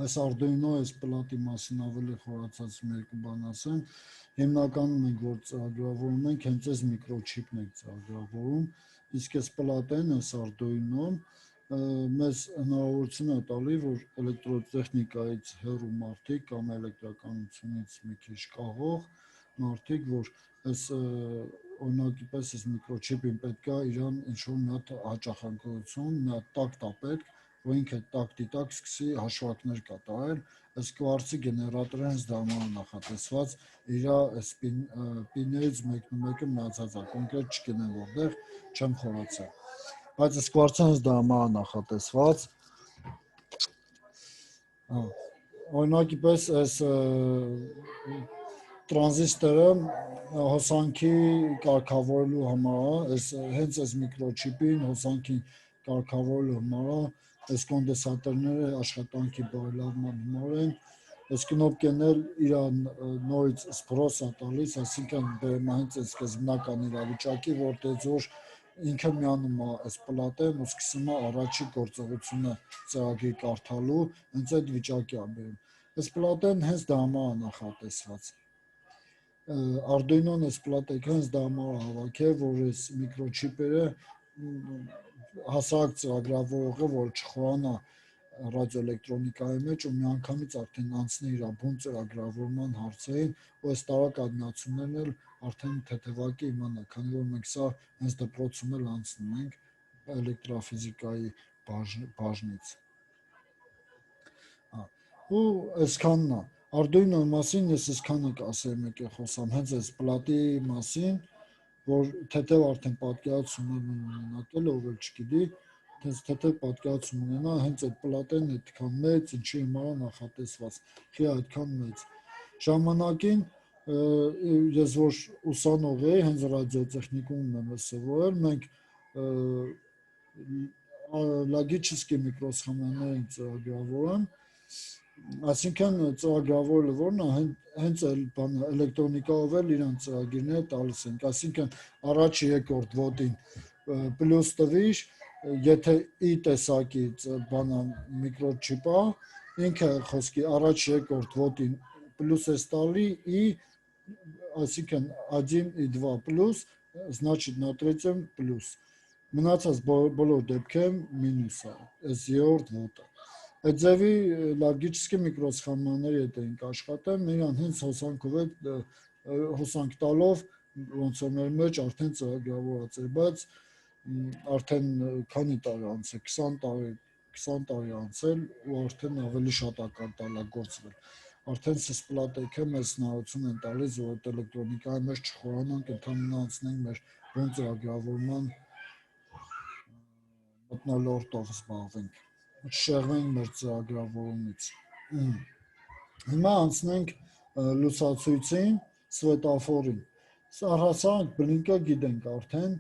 Այս Arduino այս պլատի մասին ավելի խորացած մեկը բան ասեմ, հիմնականում մենք որ ծրագրավորում ենք, հենց այս միկրոչիպն ենք ծրագրավորում, իսկ այս պլատեն, այս Arduino-ն մեզ հնարավորություն է տալի, որ էլեկտրոտեխնիկայից հեռու մարդիկ կամ էլեկտրականությունից մի քիչ կաղող մարդիկ, որ այս օրինակի պես այս միկրոչիպին պետք է իրան ինչ-որ մի հատ հաճախականություն, մի հատ տակտ է պետք, որ ինքը տակտի տակ սկսի հաշվարկներ կատարել, այս կվարցի գեներատորը հենց դա նախատեսված իր այս պիններից մեկն ու մեկը մնացած է, կոնկրետ չգնեմ որտեղ, չեմ խորացել, բայց այս կվարցը հենց դա նախատեսված, օրինակի պես այս տրանզիստորը հոսանքի կարգավորելու համար է, հենց այս միկրոչիպին հոսանքի կարգավորելու համար է, այս կոնդենսատորները աշխատանքի բարելավման համար են, այս կնոպկեն էլ իր նորից սփռոս է տալիս, այսինքն բերում է հենց այս սկզբնական իրավիճակի, որտեղից որ ինքը միանում է այս պլատեն ու սկսում է առաջի գործողությունը ծրագրի կարդալու, հենց այդ վիճակի է բերում։ Այս պլատեն հենց դա համար է նախատեսված։ Arduino-ն այս պլատեքը հենց դա համար է հավաքել, որ այս միկրոչիպերը հասարակ ծրագրավորողը, որ չխորանա ռադիոէլեկտրոնիկայի մեջ ու միանգամից արդեն անցնի իր բուն ծրագրավորման հարցերին, ու այս տարակայունացումներն էլ արդեն թեթևակի իմանա, քանի որ մենք սա հենց դպրոցում էլ անցնում ենք էլեկտրաֆիզիկայի բաժնից։ Ու այսքանն է։ Arduino-ի մասին ես այսքանը կասեմ, եկե խոսամ, հենց այս պլատի մասին, որ թեթև արդեն պատկերացում ունենատել, ով էլ չգիտի, հենց թեթև պատկերացում ունենա, հենց այդ պլատեն այդքան մեծ, ինչի համար է նախատեսված, խի այդքան մեծ։ Ժամանակին ես որ ուսանող էի, հենց ռադիոտեխնիկումում եմ սովորել, մենք լոգիչեսկի միկրոսխեմաներ ենք ծրագրավորում, այսինքն ծրագրավորելը որն է, հենց էլեկտրոնիկայով էլ իրան ծրագիրները տալիս ենք, այսինքն առաջի երկրորդ ոտին պլյուս տվիր, եթե ի տեսակի բանա միկրոչիպ է, ինքը խոսքի առաջ երկրորդ ոտին պլյուս ես տալի ի, այսինքն 1 и 2 плюс, значит на третьем плюс, մնացած բոլոր դեպքերում մինուս է, այս երրորդ ոտը։ Այդ ձևի լոգիչեսկի միկրոսխեմաների հետ ենք աշխատել, իրան հենց հոսանքով է, հոսանք տալով, ոնց որ մեր մեջ արդեն ծրագրավորված է, բայց արդեն քանի տարի անցել, 20 տարի անցել ու արդեն ավելի շատ է կատարելագործվել։ Արդեն սս պլատեքը մեզ հնարավորություն են տալիս, որ այդ էլեկտրոնիկայի մեջ չխորանանք, ընդհանրապես անցնենք մեր բուն ծրագրավորման մթնոլորտով զբաղվենք, չշեղվենք մեր ծրագրավորումից։ Հիմա անցնենք լուսացույցին, սվետաֆորին։ Առհասարակ բլինկը գիտենք արդեն,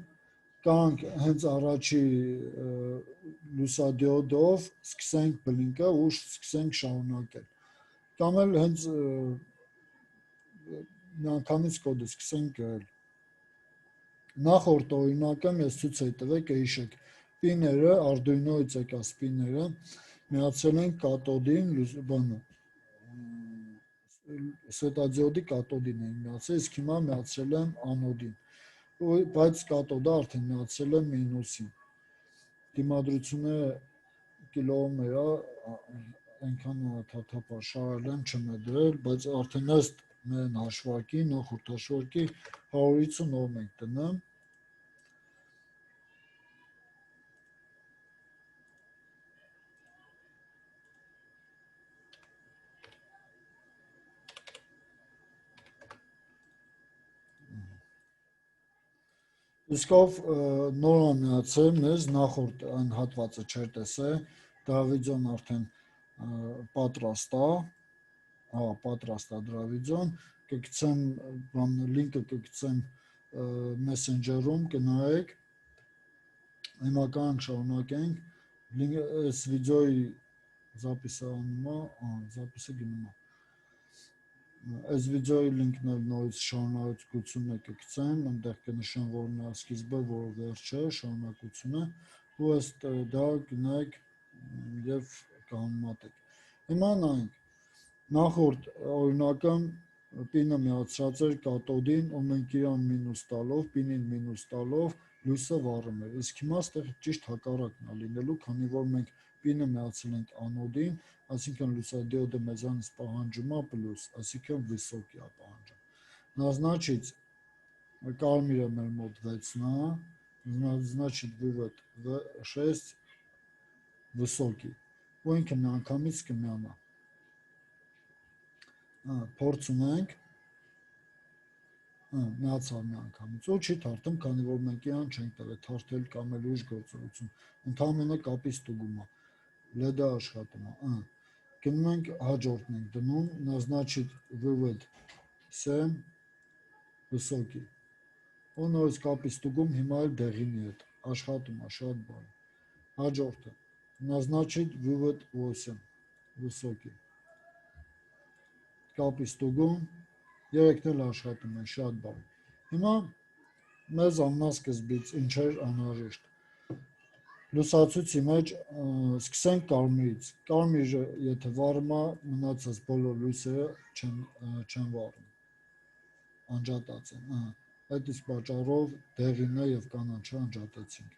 կանք հենց առաջի լուսադիոդով սկսենք բլինկը ու սկսենք շարունակել։ Կամ էլ հենց միանգամից կոդը սկսենք գրել։ Նախորդ օրինակը ես ցույց էի տվել, կհիշեք, պիները, Arduino-ից եկած պիները միացել ենք կաթոդին, բանը, սվետադիոդի կաթոդին են միացել, իսկ հիմա միացրել եմ անոդին, բայց կաթոդը արդեն միացել եմ մինուսին։ Դիմադրությունը կիլոոհմեր է, այնքան թաթափա շարել եմ, չեմ դրել, բայց արդեն ըստ մեր հաշվարկի, նախորդ հաշվարկի 150 օհմ ենք դնում։ Իսկով նոր է միացել մեզ, նախորդ այն հատվածը չէր տեսել, դրա վիդեոն արդեն պատրաստ է, պատրաստ է դրա վիդեոն, կգցեմ լինկը կգցեմ Messenger-ում, կնայեք, հիմա կանք շարունակենք, այս վիդեոյի զապիսը անում է, զապիսը գնում է, այս վիդեոյի լինքն էլ նորից շարունակությունը կգցեմ, այնտեղ կնշեմ, որ նա սկիզբը, որ վերջը, շարունակությունը, ու ըստ դա գնայք եւ կհամեմատենք։ Հիմա նայենք նախորդ օրինական պինը միացած էր կաթոդին ու մենք իրան մինուս տալով, պինին մինուս տալով լույսը վառում էր։ Իսկ հիմա այստեղ ճիշտ հակառակն է լինելու, քանի որ մենք պինը միացել ենք անոդին, այսինքն լուսադիոդը մեզանից պահանջում է պլյուս, այսինքն վիսոկի է պահանջում։ Назначить կարմիրը մեր մոտ 6-ն է, значит вывод V6 վիսոկի, ու ինքը միանգամից կմիանա։ Փորձ ունենք, միացավ միանգամից, ու չի թարթում, քանի որ մենք իրան չենք տվել թարթել կամ էլ ուրիշ գործողություն, ընդհանրապես կապի ստուգում է, լեդը աշխատում է, գնում ենք հաջորդն ենք դնում, назначить вывод 7 վիսոկի, ու նորից կապի ստուգում հիմա էլ դեղինի հետ, աշխատում է, շատ բարի, հաջորդը, назначить вывод 8 վիսոկի, կապի ստուգում, երեքն էլ աշխատում են, շատ բարի, հիմա մեզ ամենասկզբից ինչ էր անհրաժեշտ, լուսացույցի մեջ սկսենք կարմիրից, կարմիրը եթե վառում է, մնացած բոլոր լույսերը չեն վառում, անջատած են, այդ իսկ պատճառով դեղինը և կանաչը անջատեցինք,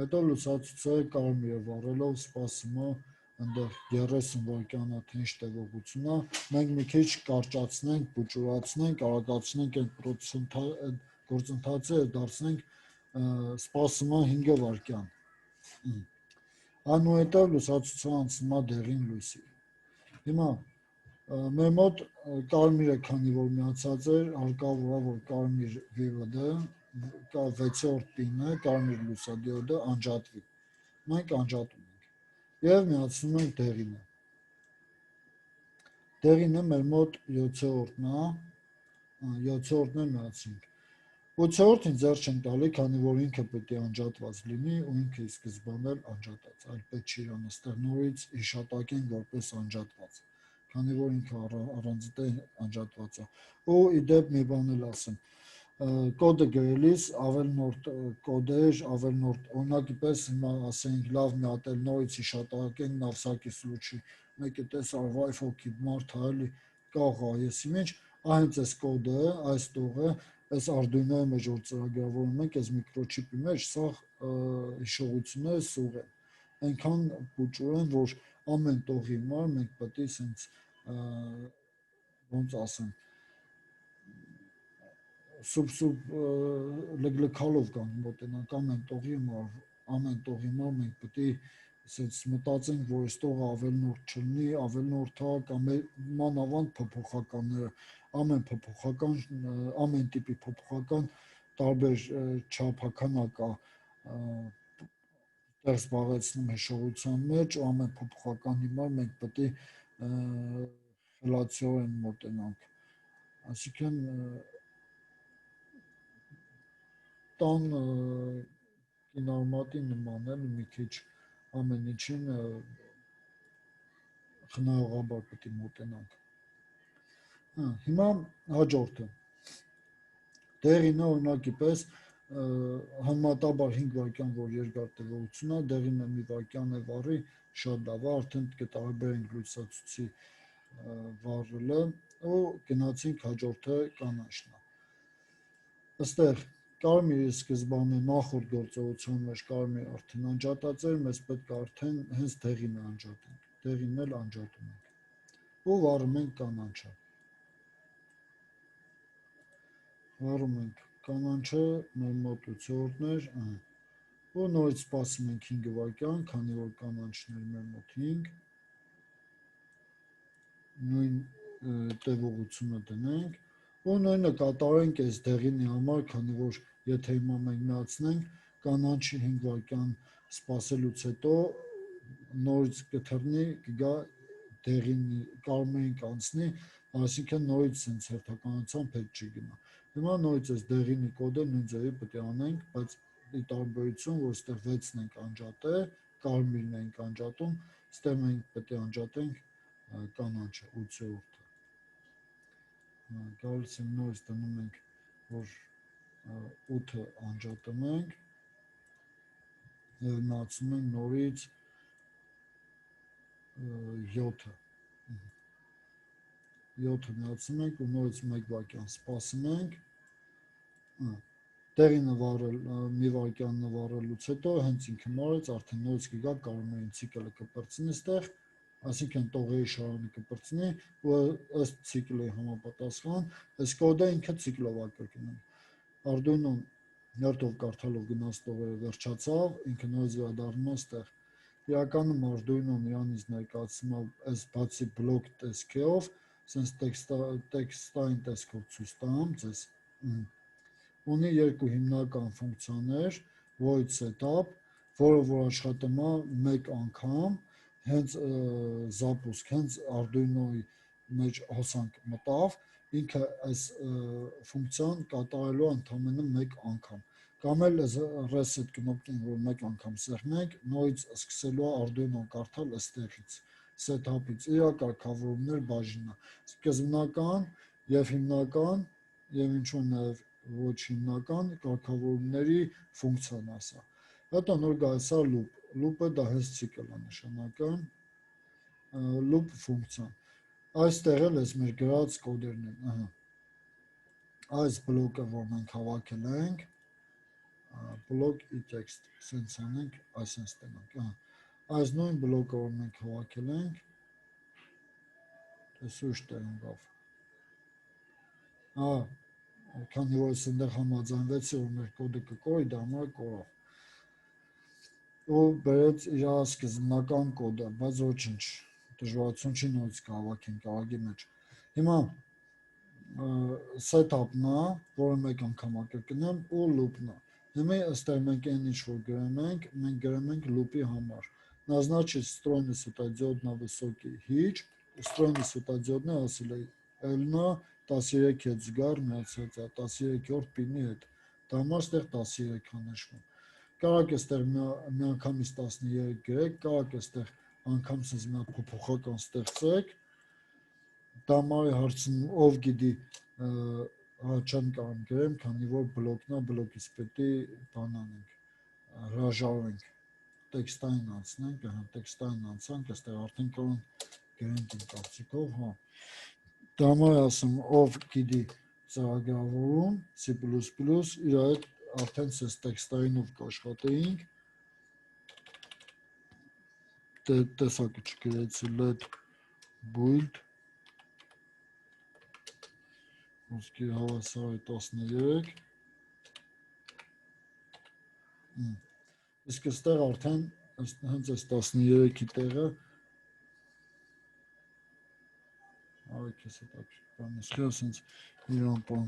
հետո լուսացույցը կարմիրը վառելով սպասում է այնտեղ 30 վայրկյանա թե ինչ տևողություն է, մենք մի քիչ կարճացնենք, բուջուրացնենք, արագացնենք այդ գործընթացը, դարձնենք սպասում է 5 վայրկյան, այնուհետև լուսացույցը անցնում է դեղին լույսի։ Հիմա մեր մոտ կարմիրը քանի որ միացած էր, հարկավոր է որ կարմիր վիվդը, 6-րդ պինը, կարմիր լուսադիոդը անջատվի։ Մենք անջատում ենք եւ միացնում ենք դեղինը։ Դեղինը մեր մոտ 7-րդն է, 7-րդն է միացինք։ 8-րդին ձեռ չենք տալի, քանի որ ինքը պետք է անջատված լինի ու ինքը ի սկզբանե անջատած, այլ պետք չի իրան այստեղ նորից հիշատակենք որպես անջատված, քանի որ ինքը առանձին անջատված է։ Ու ի դեպ մի բան էլ ասեմ, կոդը գրելիս ավելնորդ կոդեր, ավելնորդ օրինակի պես հիմա ասենք լավ մի հատ էլ նորից հիշատակենք նավսակի սուրճի, մեկը տեսար վայ ֆոքի մարդ էլի կաղա, եսի ինչ, հենց այս կոդը, այս տողը այս Arduino-ի մեջ որ ծրագրավորում ենք, այս միկրոչիպի մեջ, սա հիշողությունները սուղ են, այնքան փուճուր են, որ ամեն տողի համար մենք պետք է սենց ոնց ասեմ, սուբ լգլգալով կանք մոտենանք ամեն տողի համար մենք պետք է սենց մտածենք, որ այս տողը ավելնորդ չլինի, ավելնորդա կամ մանավանդ փոփոխականները, ամեն տիպի փոփոխական տարբեր չափաքանակ է տեղ զբաղեցնում հիշողության մեջ ու ամեն փոփոխականի համար մենք պետք է խելացիորեն մոտենանք, այսինքն տան կինոարմատի նման էլ մի քիչ ամեն ինչին խնայողաբար պետք է մոտենանք։ Հիմա հաջորդը, դեղինը օրինակի պես համեմատաբար 5 վայրկյան, որ երկար տևողություն է, դեղինը մի վայրկյան է վառի, շատ լավ է, արդեն կտարբերենք լույսացույցի վառելը ու գնացինք հաջորդը կանաչն է։ Այստեղ կարմիրի սկզբանե նախորդ գործողության մեջ կարմիր արդեն անջատած էր, մեզ պետք է արդեն հենց դեղինը անջատենք, դեղինն էլ անջատում ենք ու վառում ենք կանաչը։ Վառում ենք կանաչը, մեր մոտ 8-րդն էր, ու նորից սպասում ենք 5 վայրկյան, քանի որ կանաչն էր մեր մոտ 5, նույն տևողությունը դնենք ու նույնը կատարենք այս դեղինի համար, քանի որ եթե հիմա մենք միացնենք կանաչի 5 վայրկյան սպասելուց հետո նորից կթռնի, կգա դեղինի կարմիրին կանցնի, այսինքն նորից սենց հերթականությամբ հետ չի գնա։ Հիմա նորից այս դեղինի կոդը նույն ձևի պետք է անենք, բայց ի տարբերություն, որ այստեղ 6-ն ենք անջատել, կարմիրն ենք անջատում, այստեղ մենք պետք է անջատենք կանաչը 8-րդը։ Գալիս ենք նորից դնում ենք, որ 8-ը անջատում ենք և միացնում ենք նորից 7-ը 7-ը միացնում ենք ու նորից 1 վայրկյան սպասում ենք, տեղի նվարել, մի վայրկյան նվարելուց հետո հենց ինքը մարեց, արդեն նորից կգա կարմրին ցիկլը կպրծնի ստեղ, այսինքն տողերի շարանը կպրծնի ու ըստ ցիկլի համապատասխան, այս կոդը ինքը ցիկլով է կրկնում։ Arduino-ն նյարդով կարդալով գնաց տողերը վերջացավ, ինքը նորից վերադառնում է ստեղ։ Իրականում Arduino-ն իրանից ներկայացնում է այս բացի բլոկ տեսքով, sense տեքստային տեսքով ցույց տամ ձեզ։ Ունի երկու հիմնական ֆունկցիաներ, void setup, որը որ աշխատում է մեկ անգամ, հենց զապուսկ, հենց Arduino-ի մեջ հոսանք մտավ, ինքը այս ֆունկցիան կատարելու է ընդամենը մեկ անգամ։ Կամ էլ reset կնոպկին, որ մեկ անգամ սեղմենք, նորից սկսելու է Arduino-ն կարդալ այստեղից, setup-ից, իր կարգավորումներ բաժինը։ Սկզբնական եւ հիմնական եւ ինչու նաեւ ոչ հիմնական կարգավորումների ֆունկցիան է սա։ Հետո նոր գալիս է loop։ Loop-ը դա հենց ցիկլ է նշանակում, loop ֆունկցիան։ Այստեղ էլ էս մեր գրած կոդերն են, ահա։ Այս բլոկը, որ մենք հավաքել ենք, block e-text, sense անենք, այսպես տենանք, ահա։ Այս նույն բլոկը, որ մենք հավաքել ենք, այս ուրիշ տեղում գավ։ Ահա, քանի որ այստեղ համաձայնվեցի, որ մեր կոդը կկորի, դա համար կորավ։ Ու բերեց իր սկզբնական կոդը, բայց ոչինչ, դժվարություն չի նորից կհավաքենք աղագի մեջ։ Հիմա setup-ն է, որը մեկ անգամ կրկնեմ, ու loop-ն է։ Հիմա այստեղ մենք այն ինչ որ գրում ենք, մենք գրում ենք loop-ի համար։ Назначить стройный светодиод на высокий хич, стройный светодиодն է ասել է L-ն 13 հետ զգար միացած է 13-րդ պինի հետ։ Դա համար ստեղ 13 է նշվում։ Կարակ այստեղ միանգամից 13 գրեք, կարակ այստեղ անգամ sense մի հատ փոփոխական ստեղծեք։ Դա մարի հարցնում ով գիտի չեմ կարող գրեմ, քանի որ բլոկն է, բլոկից պետք է բան անենք, հրաժարվենք, տեքստային անցնենք, ահա տեքստային անցանք, այստեղ արդեն կարող գրենք իմ կարծիքով, հա։ Դա համար ասում ով գիտի ծրագրավորում C++, իր հետ արդեն ցես տեքստայինով կաշխատեինք, տեսակը չգրեցի let build ոսկի հավասար 13 իսկ այստեղ արդեն հենց այս 13-ի տեղը արեք ես այդ բանը սենց իրան բան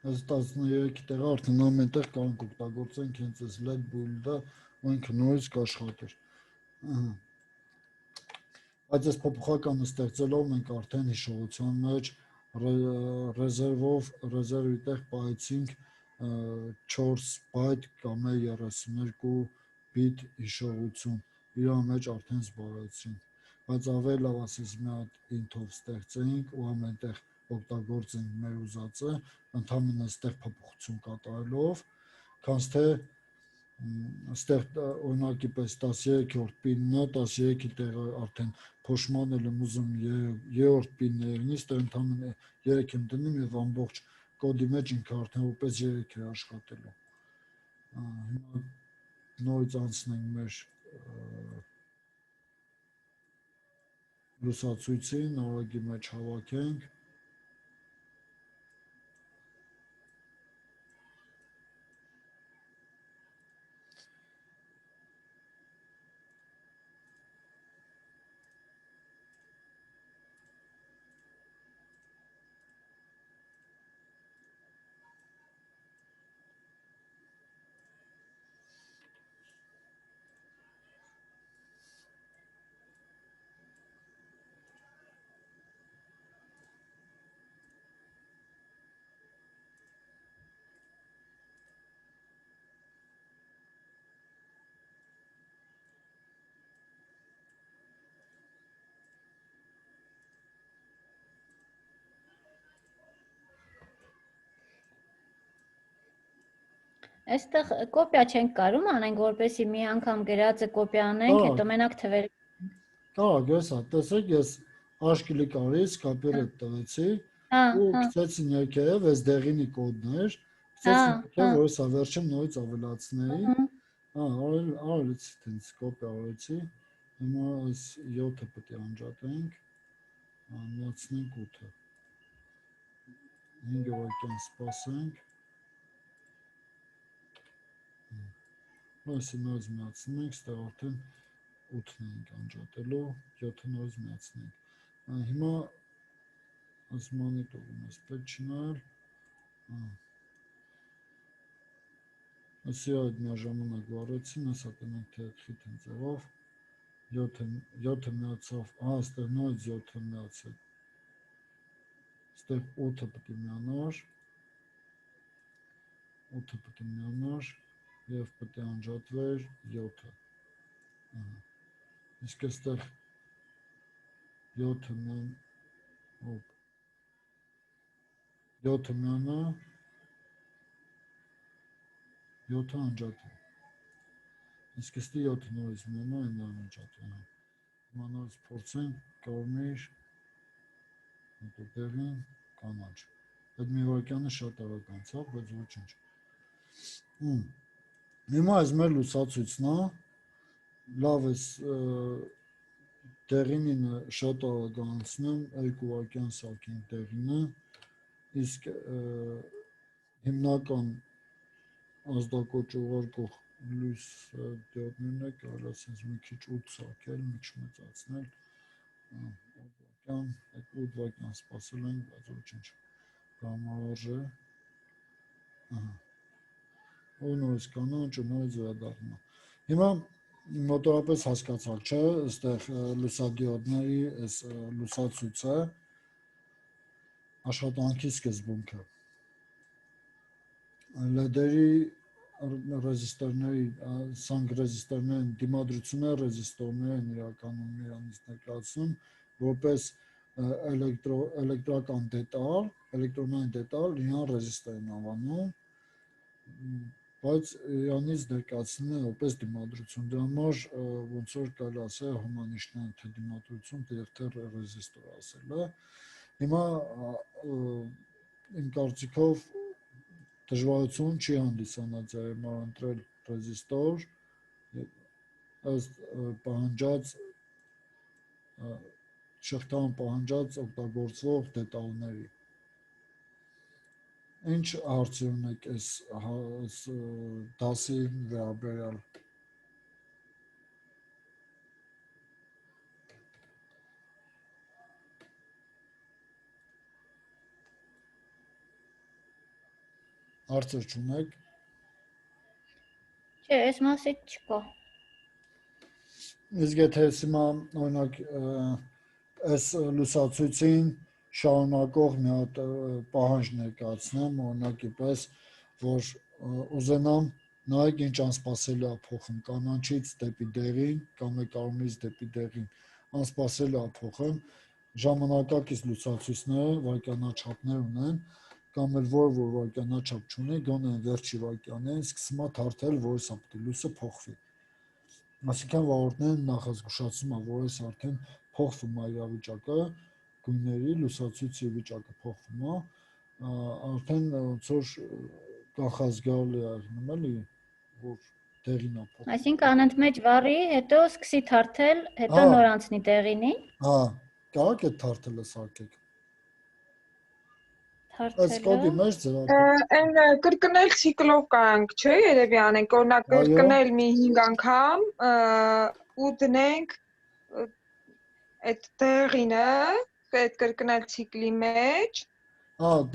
այս 13-ի տեղը արդեն ամենտեղ կարող օգտագործենք հենց այս let build-ը ու ինքը նորից կաշխատեր։ Բայց այս փոփոխականը ստեղծելով մենք արդեն հիշողության մեջ ռեզերվի տեղ պահեցինք 4 բայտ կամ 32 բիտ հիշողություն, իր մեջ արդեն զբաղեցինք, բայց ավելի լավ ասես մի հատ int-ով ստեղծեինք ու ամենտեղ օգտագործենք մեր ուզածը, ընդհանրապես այստեղ փոփոխություն կատարելով, քանց թե այստեղ օրինակի պես 13-րդ պինն է, 13-ի տեղը արդեն փոշմանել եմ ուզում 3-րդ պիններն, այստեղ ընդհանրապես 3 եմ դնում եւ ամբողջ կոդի մեջ ինքը արդեն որպես 3 է աշխատելու։ Հիմա նորից անցնենք մեր լուսացույցին, աղագի մեջ հավաքենք։ Այստեղ կոպիա չենք կարում անենք, որպեսզի մի անգամ գրածը կոպիա անենք, հետո մենակ թվեր։ Կարող ես, տեսեք, ես աշկիլի կարից կապիրետ տվեցի ու գցեցի ներքև, այս դեղինի կոդն էր, գցեցի ներքև, որ սա վերջում նորից ավելացնեի, արեցի տենց կոպիա արեցի, հիմա այս 7-ը պետք է անջատենք, միացնենք 8-ը, 5 րոպե սպասենք, այսի նորից միացնենք, ստեղ արդեն 8-ն ենք անջատելու, 7-ը նորից միացնենք, հիմա այս մանիտորում ես պետք չնայել, այսի այդ միաժամանակ վարեցին, ասա տնենք թե խիտ են ձևով, 7-ը միացավ, այստեղ նույնց 7-ը միացել, այստեղ 8-ը պետք է միանար, 8-ը պետք է միանար և պետք է անջատվեր 7-ը, իսկ այստեղ 7-ը միանա, 7-ը անջատվի, իսկ այստեղ 7-ը նորից միանա, այն անջատվի, հիմա նորից փորձենք, կարմիր, հետո դեղին, կանաչ, այդ մի վայրկյանը շատ արագ անցավ, բայց ոչինչ, հիմա այս մեր լուսացույցն է, լավ ես դեղինինը շատ արագ անցնեմ, 2 վայրկյան սարքենք դեղինը, իսկ հիմնական ազդակոչ ուղարկող լույս դիոդներն է, կարելի է ասենց մի քիչ 8 սարքել, մի քիչ մեծացնել, 8 վայրկյան սպասել ենք, բայց ոչինչ, կամարժ է, ու նորից կանաչ ու նորից վերադառնում է, հիմա մոտորապես հասկացալ չէ, այստեղ լուսադիոդների այս լուսացույցը աշխատանքի սկզբունքը, լեդերի ռեզիստորների, սանկ ռեզիստորներն դիմադրություններ ռեզիստորներ են իրականում իրանից ներկայացնում, որպես էլեկտրական դետալ, էլեկտրոնային դետալ իրան ռեզիստոր են անվանում, բայց իրանից ներկայացնում են որպես դիմադրություն, դրա համար ոնց որ կարելի ասել հոմանիշներն թե դիմադրություն, թե ռեզիստոր ասելը, հիմա իմ կարծիքով դժվարություն չի հանդիսանա ձայմար ընտրել ռեզիստոր, ըստ պահանջած շղթան պահանջած օգտագործվող դետալների, ինչ հարցեր ունեք այս դասի վերաբերյալ, հարցեր չունեք, չէ, այս մասից չկա, իսկ եթե հիմա օրինակ այս լուսացույցին շարունակող մի հատ պահանջ ներկայացնեմ, օրինակի պես, որ ուզենամ նայեք ինչ անսպասելի է փոխում կանաչից դեպի դեղին կամ կարմիրից դեպի դեղին, անսպասելի է փոխում, ժամանակակից լուսացույցները վայրկյանաչափներ ունեն, կամ էլ որ վայրկյանաչափ չունի, գոնե վերջի վայրկյանին սկսում է թարթել, որ սա պետք է լույսը փոխվի, այսինքն վարորդներին նախազգուշացում է, որ այս արդեն փոխվում է իրավիճակը, գույների, լուսացույցի վիճակը փոխվում է, արդեն ոնց որ կանխազգայել է արնում էլի, որ դեղին է փոխվում։ Այսինքն անընդմեջ վառի, հետո սկսի թարթել, հետո նոր անցնի դեղինին։ Կարող եք թարթելը սարքեք։ Թարթելը։ կոդի մեջ ձեր Այն կրկնել ցիկլով կանք, չէ, երևի անենք, օրինակ կրկնել մի 5 անգամ ու դնենք այդ դեղինը, այդ կրկնել ցիկլի մեջ։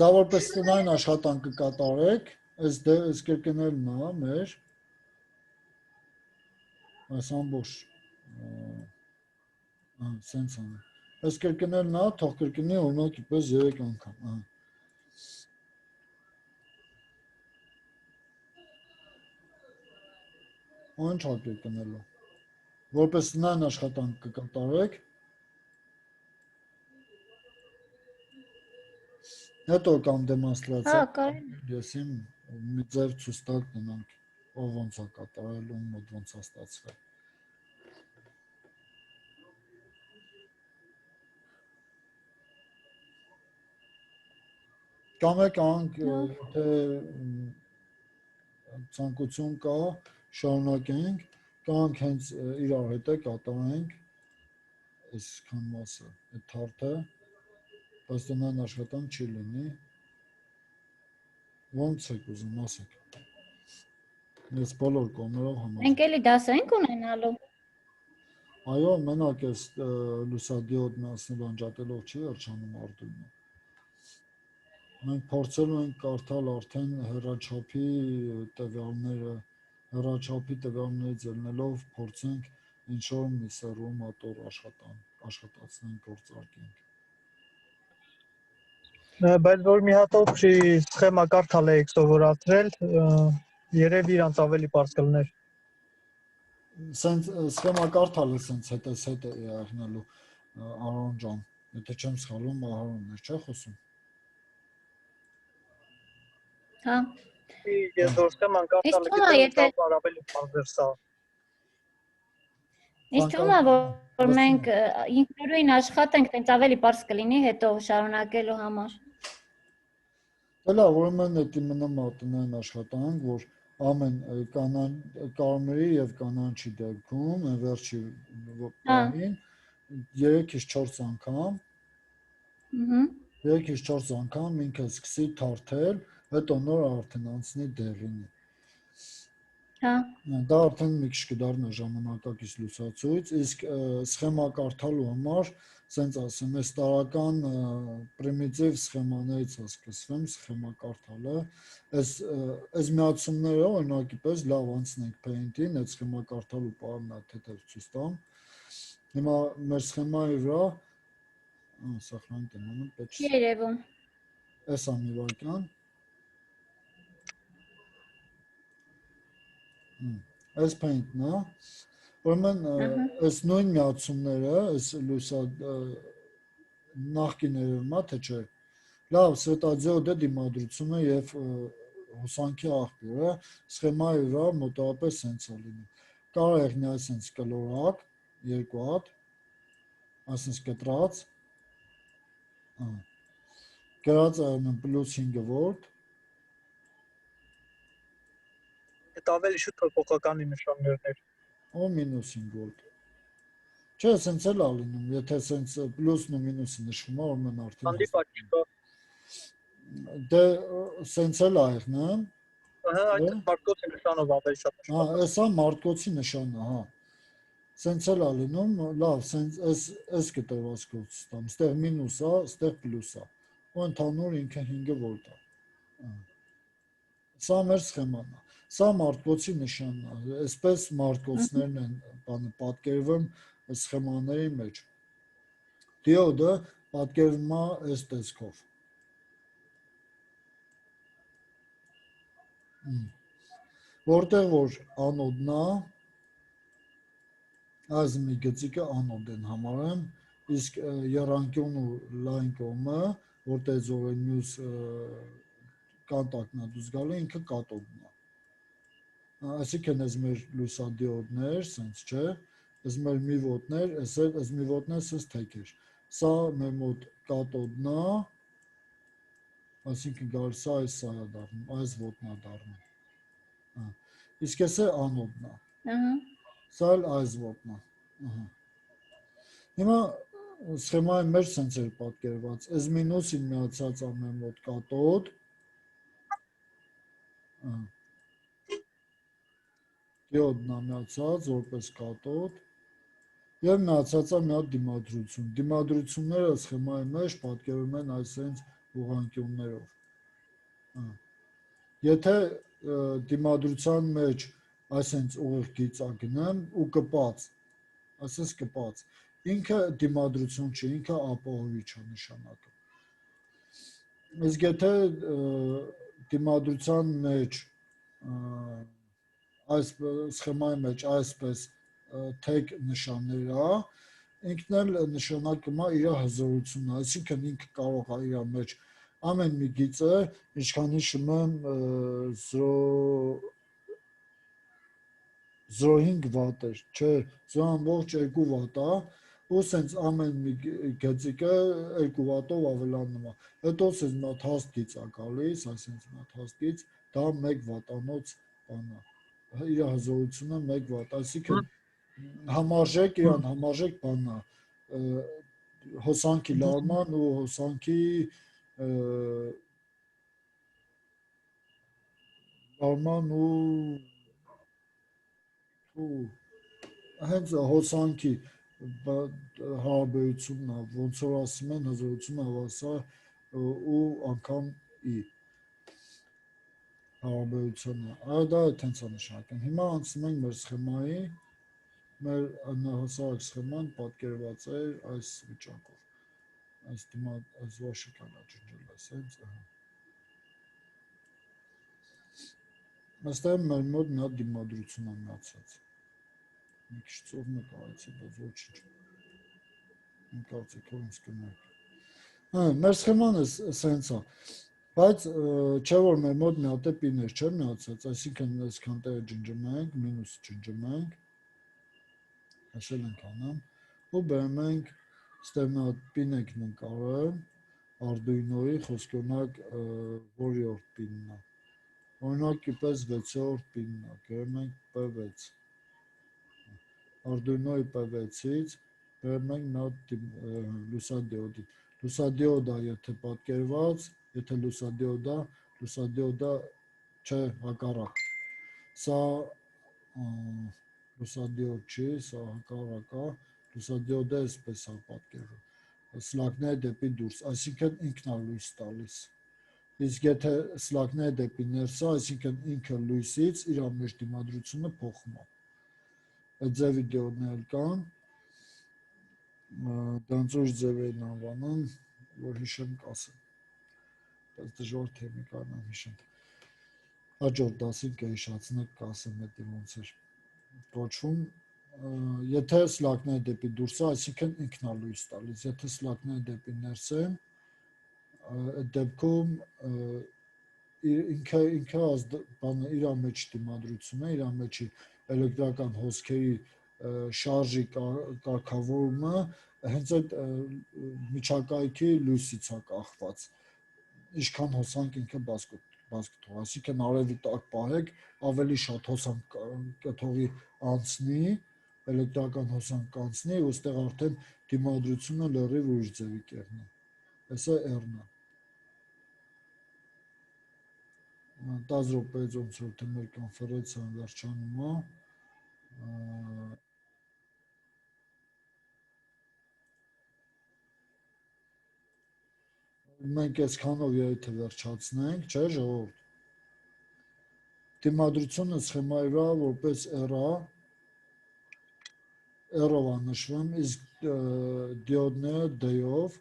Դա որպես տնային աշխատանք կկատարեք, այս կրկնելն է մեր այս ամբողջ սենց անը։ Այս կրկնելն է, թող կրկնի օրինակի պես 3 անգամ։ Ինչ է կրկնելու։ Որպես տնային աշխատանք կկատարեք, հետո կամ դեմոնստրացիա, ես իմ մի ձև ցույց տալ դրանք ով ոնց է կատարել ու մոտ ոնց է ստացվել։ Կամ եկանք եթե ցանկություն կա շարունակենք, կամ հենց իրար հետ կատարենք այսքան մասը, այդ թարթը, բայց դնան աշխատանք չի լինի։ Ոնց եք ուզում ասեք։ Ես բոլոր կողմերով համաձայն։ Մենք էլի դաս ենք ունենալու։ Այո, մենակ այս լուսադիոդն ասնել անջատելով չի վերջանում արդյունքը։ Մենք փորձել ենք կարդալ արդեն հեռաչափի տվյալներից ելնելով փորձենք ինչ-որ մի սերու մոտոր աշխատացնենք, գործարկենք։ Բայց որ մի հատով չի սխեմա կարդալ եք սովորացրել, երևի իրանց ավելի պարզ կլներ։ Սենց սխեմա կարդալը սենց հետ է եղնելու Արոն ջան, եթե չեմ սխալվում Արոնն էր, չէ՞ խոսում։ Հա։ Ես որ սխեման կարդալը գիտեմ, ավելի պարզ էր սա։ Ինձ թվում է, որ մենք ինքնուրույն աշխատենք, տենց ավելի պարզ կլինի հետո շարունակելու համար։ Դե լավ, ուրեմն դա մնում է տնային աշխատանք, որ ամեն կարմրի եւ կանաչի դեպքում վերջի պահին 3-ից 4 անգամ 3-ից 4 անգամ ինքը սկսի թարթել, հետո նոր արդեն անցնի դեղինի։ Հա։ Դա արդեն մի քիչ կդառնա ժամանակակից լուսացույց, իսկ սխեմա կարդալու համար, ասենց ասեմ, այս տարական պրիմիտիվ սխեմաներից է սկսվում սխեմա կարդալը, այս միացումները օրինակի պես լավ անցնենք Paint-ին, այդ սխեմա կարդալու պարն է թեթև ցույց տամ։ Հիմա մեր սխեմայի վրա սախրանք եմ անում, պետք Չի երևում։ Էս է մի վայրկյան։ Այս Paint-ն է, ուրեմն այս նույն միացումները, այս լույսա նախկիներում է, թե չէ, լավ սվետադիոդը դիմադրությունը և հոսանքի աղբյուրը սխեմայի վրա մոտավորապես սենց է լինում։ Կարող եք նայել սենց կլորակ, երկու հատ, ասենց կտրած, գրած այնում +5 վոլտ, Այդ ավելի շուտ փոփոխականի նշաններն էր։ Ու -5 վոլտ։ Չէ, սենց էլ է լինում, եթե սենց պլուսն ու մինուսը նշվում է, ուրեմն արդեն Հանդիպած չկա։ Դե սենց էլ է եղնեմ։ Ահա այդ մարտկոցի նշանով ավելի շատ նշվում։ Հա, էսա մարտկոցի նշանը, հա։ Սենց էլ է լինում, լավ, սենց այս կտրվածքով ստամ, ստեղ մինուս է, ստեղ պլյուս է։ Ու ընդհանուր ինքը 5 վոլտ է։ Սա մեր սխեման է։ Սա մարտկոցի նշանն է, այսպես մարտկոցներն են պատկերվում սխեմաների մեջ։ Դիոդը պատկերվում է այս տեսքով։ Որտեղ որ անոդն է, այս մի գծիկը անոդ են համարեմ, իսկ եռանկյուն ու լայն կողմը, որտեղ զորեն մյուս կոնտակտն է դուրս գալու, ինքը կաթոդն է։ Այսինքն այս մեր լուսադիոդներ, սենց չէ, այս մեր միվոտներ, այս միվոտները սենց թեքեր։ Սա մեր մոտ կաթոդն է, այսինքն գալիս է այս սա է դառնում, այս ոտն է դառնում։ Իսկ այս է անոդն է։ Սա էլ այս ոտն է։ Հիմա սխեմայի մեջ սենց էր պատկերված, այս մինուսին միացած է մեր մոտ կաթոդ, դիոդն է միացած որպես կաթոդ և միացած է մի հատ դիմադրություն։ Դիմադրությունները սխեմայի մեջ պատկերվում են այսենց ուղղանկյուններով։ Եթե դիմադրության մեջ այսենց ուղիղ գիծ ագնեմ ու կպած, այսպես կպած, ինքը դիմադրություն չի, ինքը ապահովիչ է նշանակում։ Իսկ եթե դիմադրության մեջ այս սխեմայի մեջ այսպես թեք նշաններ է, ինքն էլ նշանակում է իր հզորությունը, այսինքն ինքը կարող է իր մեջ ամեն մի գիծը ինչքան հիշում եմ 0.5 վատ էր, չէ, 0.2 վատ է, ու սենց ամեն մի գծիկը 2 վատով ավելանում է։ Հետո սենց մի հատ հաստ գիծ է գալիս, այսինքն մի հատ հաստ գիծ, դա 1 վատանոց բան է։ Իր հզորությունը 1 վատ, այսինքն համարժեք, իրան համարժեք բանն է, հոսանքի լարման ու հոսանքի լարման ու հենց հոսանքի հարաբերությունն է, ոնց որ ասում են հզորությունը հավասար ու անգամ ի հարաբերությունը, դա է տենց է նշանակում։ Հիմա անցնում ենք մեր սխեմայի, մեր անհասարակ սխեման պատկերված է այս վիճակով, այս վաշիկան է ջնջել ասենց, այստեղ մեր մոտ մի հատ դիմադրություն է մնացած, մի քիչ ծովն է կարեցի, բայց ոչինչ, իմ կարծիքով ինձ կներեք։ Մեր սխեման է սենց է, բայց չէ որ մեր մոտ մի հատ է պիներ չէ մնացած, այսինքն այսքան տեղը ջնջում ենք, մինուս ջնջում ենք, հաշել ենք անեմ, ու բերում ենք, ստեղ մի հատ պին ենք նկարել, Arduino-ի խոսքի օրինակ որի-որդ պինն է, օրինակ իպես 6-րդ պինն է, գրում ենք P6, Arduino-ի P6-ից բերում ենք մի հատ լուսադիոդի, լուսադիոդա եթե պատկերված, եթե լուսադիոդա չէ հակառակ, սա լուսադիոդ չի, սա հակառակ է, լուսադիոդը այսպես է պատկերվում, սլակները դեպի դուրս, այսինքն ինքն է լույս տալիս, իսկ եթե սլակները դեպի ներս է, այսինքն ինքը լույսից իր մեջ դիմադրությունը փոխում է, այդ ձևի դիոդներ կան, դրանց ուր ձև էին անվանում, որ հիշեմ կասեմ, բայց դժվար թեմի կարնամ հիշեմ, հաջորդ դասին կհիշացնեք կասեմ հետի ոնց էր կոչվում, եթե սլակները դեպի դուրս է, այսինքն ինքն է լույս տալիս, եթե սլակները դեպի ներս են, այդ դեպքում ինքը իր մեջ դիմադրությունը, իր մեջի էլեկտրական հոսքերի շարժի կարգավորումը հենց այդ միջակայքի լույսից է կախված, ինչքան հոսանք ինքը բաց կթողի, այսինքն արևի տակ պահեք, ավելի շատ հոսանք կթողի անցնի, էլեկտրական հոսանք կանցնի, ու ստեղ արդեն դիմադրությունը լրիվ ուրիշ ձևի կերնի, հեսա R-ն է։ 10 րոպեից ոնց որ թե մեր կոնֆերենցիան վերջանում է, մենք այսքանով երեթե վերջացնենք, չէ ժողովուրդ, դիմադրությունը սխեմայի վրա որպես R-ով է նշվում, իսկ դիոդները D-ով,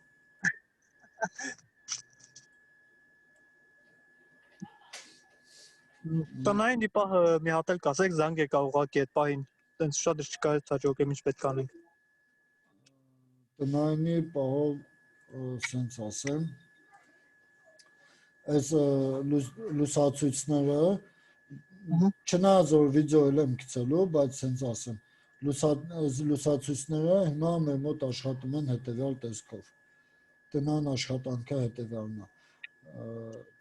Տնային դիպահը մի հատ էլ կասեք, զանգ եկա ուղղակի այդ պահին, տենց շատ չկա հաջողեմ ինչ պետք անենք։ Տնայինի պահով սենց ասեմ, այս լուսացույցները, չնայած որ վիդեո էլ եմ գցելու, բայց սենց ասեմ, լուսացույցները հիմա մեր մոտ աշխատում են հետևյալ տեսքով, տնային աշխատանքը հետևյալն է,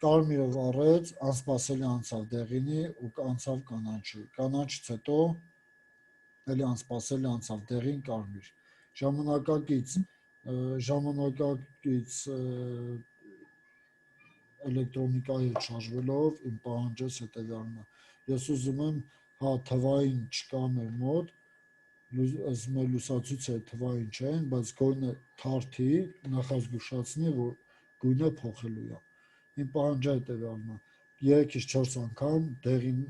կարմիրը վառեց, անսպասելի անցավ դեղինի ու անցավ կանաչի, կանաչից հետո էլի անսպասելի անցավ դեղին կարմիր, ժամանակակից էլեկտրոնիկայի հետ շարժվելով իմ պահանջես հետևյալն է, ես ուզում եմ, հա թվային չկա մեր մոտ, այս մեր լուսացույցը թվային չեն, բայց գույնը թարթի, նախազգուշացնի, որ գույնը փոխելու է, իմ պահանջը հետևյալն է, 3-ից 4 անգամ դեղին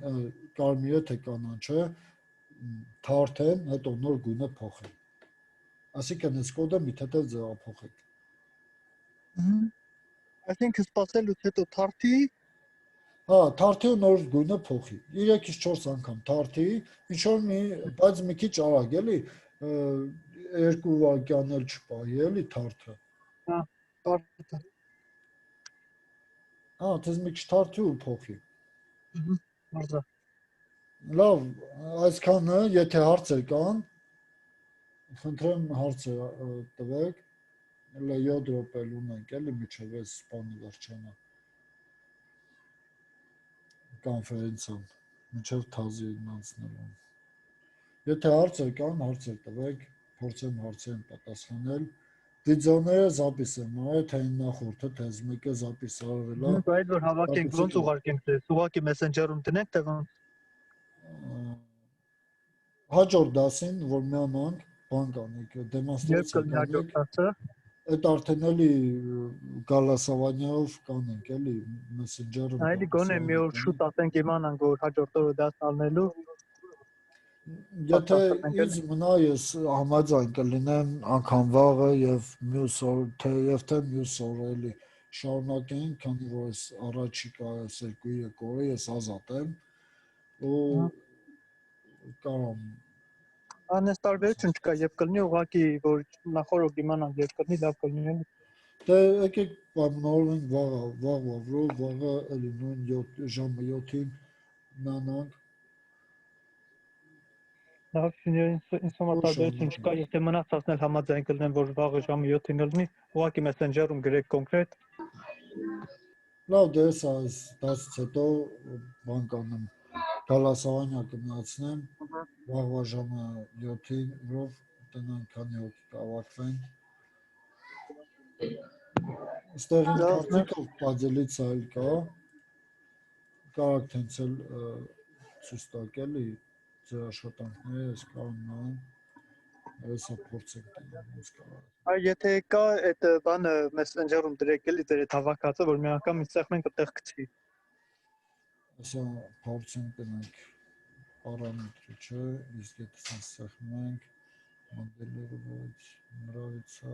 կարմիրը թե կանաչը թարթեն, հետո նոր գույնը փոխեն, այսինքն այս կոդը մի թեթև ձևափոխեք։ Այսինքն սպասելուց հետո թարթի, հա, թարթի ու նոր գույնը փոխի, 3-ից 4 անգամ թարթի, ինչ-որ բայց մի քիչ արագ էլի, 2 վայրկյան էլ չպահի էլի թարթը։ թարթը։ Թեզ մի քիչ թարթի ու փոխի։ Մարզա։ Լավ, այսքանը, եթե հարցեր կան, խնդրեմ հարցը տվեք, 7 րոպե ունենք, էլի միջև այս բանը վերջանա կոնֆերենցիան, միջև թազին անցնելուն։ Եթե հարցեր կան, հարցեր տվեք, փորձեմ հարցերին պատասխանել։ Վիդեոները զապիս եմ արել, թե նախորդը, թե այս մեկը զապիս արվել է։ Բայց որ հավաքենք ոնց ուղարկենք դες, ուղղակի Messenger-ում դնենք թե ոնց։ Հաջորդ դասին, որ միանանք, բան կանենք, Երբ դեմոնստրացիա կլինի հաջորդ կանենք, դասը։ այդ արդեն էլի գալասավանյով կանենք, էլի Messenger-ում Այլի գոնե մի օր շուտ ասենք իմանանք որ հաջորդ օրը դաս անելու։ Եթե ինձ մնա ես համաձայն կլինեմ անգամ վաղը եւ մյուս օր թե մյուս օրը էլի շարունակենք, քանի որ այս առաջիկա այս 2-3 օրը ես ազատ եմ ու կարամ Անես տարբերություն չկա, երբ կլինի ուղղակի որ նախորդ իմանանք երբ կլինի լավ կլինի։ դե եկեք պայմանավորենք վաղը էլի նույն ժամը 7-ին նանանք Լավ, ինձ տարբերություն չկա, եթե մնացածն էլ համաձայն կլինեն որ վաղը ժամը 7-ին լինի, ուղղակի Messenger-ում գրեք կոնկրետ։ լավ դե այս դասից հետո բան կանեմ գալասավանյա կմնացնեմ վաղվա ժամը 7-ին ռով տնան քանի հոգի կավակվեն Ստեղ ինձ կարծիքով պատելից այլ կա կարակ թենցել ցույց տակ էլի ձեր աշխատանքները ես կարող նայեմ այսա փորձենք ոնց կարող Այ եթե կա այդ բանը Messenger-ում դրեք էլի դեր այդ հավաքածը որ մի անգամ ինձ մենք այդտեղ գցի։ Այսա փորձենք տնենք պարամետրը չէ իսկ եթե sense սեղմենք մոդելները ոչ նравится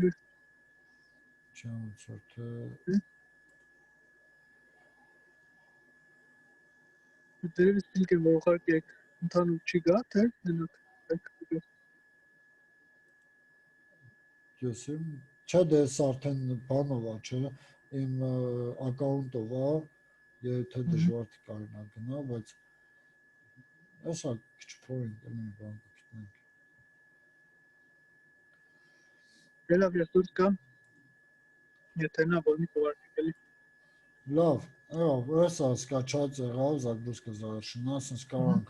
մի Չեմ ծորտը Դերևս ինքը որ ուղարկեք ընդհանուր չի գա թե մենակ Յոսեմ չէ դες արդեն բանով է չէ իմ ակաունտով է եթե դժվար կարողանա գնա բայց այսա քիչ փորենք մի բան գտնենք Լավ ես կա եթե նա որ մի ուղարկեք էլի լավ այսա սկաչած եղավ զարգուսկը զարշնա ասես կարանք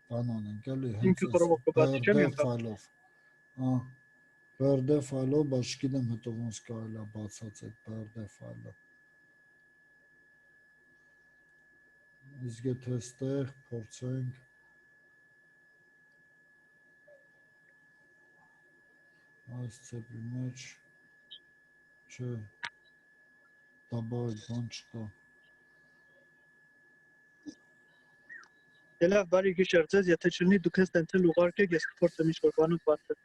բան անենք էլի ինքը պրովոկացիա չէ մի ֆայլով BRD ֆայլով բայց չգիտեմ հետո ոնց կարելի է բացած այդ BRD ֆայլը իսկ եթե այստեղ փորձենք այս ծեպի մեջ չէ դաբարակ բան չկա Լավ բարի գիշեր ձեզ եթե չլինի դուք ես տենցել ուղարկեք ես կփորձեմ ինչ-որ բանով բացել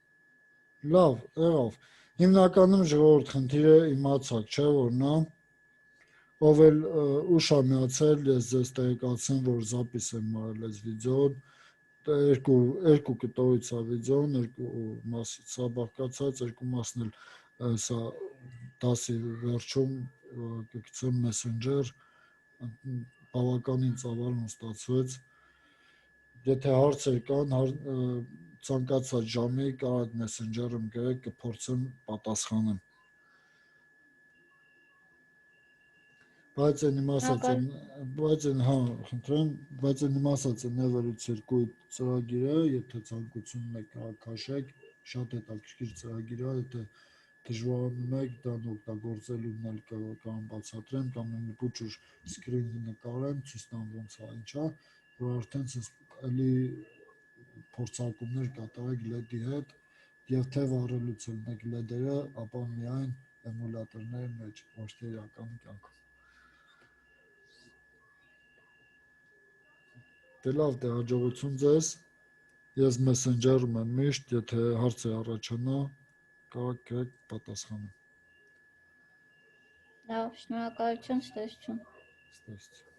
Լավ եղավ հիմնականում ժողովուրդ խնդիրը իմացակ չէ որ նա ով էլ ուշ է միացել ես ձեզ տեղեկացնեմ որ զապիս եմ արել այս վիդեոն երկու կտորից է վիդեոն երկու մասից է բաղկացած երկու մասն էլ սա դասի վերջում կգցեմ Messenger բավականին ծավալուն ստացվեց Եթե հարցեր կան ցանկացած ժամի կարող Messenger-ում գրեք կփորձեմ պատասխանեմ Բայց այն իմասած է նևելուց երկու ծրագիրը, եթե ցանկությունն եք կարող քաշեք, շատ հետաքրքիր ծրագիր է, եթե դժվարանում եք դրան օգտագործելուն էլ կարող բացատրեմ կամ մի փոքր սկրինի նկարեմ, ցույց տամ ոնց է, ինչ է, որ արդեն էլի փորձարկումներ կատարեք LED-ի հետ եւ թե վառելուց ելնեք LED-երը, ապա միայն էմուլյատորների մեջ, ոչ թե իրական կյանքում Դե լավ, դե հաջողություն ձեզ։ Ես Messenger-ում եմ միշտ, եթե հարցեր առաջանա, կարող եք պատասխանել։ Լավ, շնորհակալություն, ստեսություն։ Ստեսություն։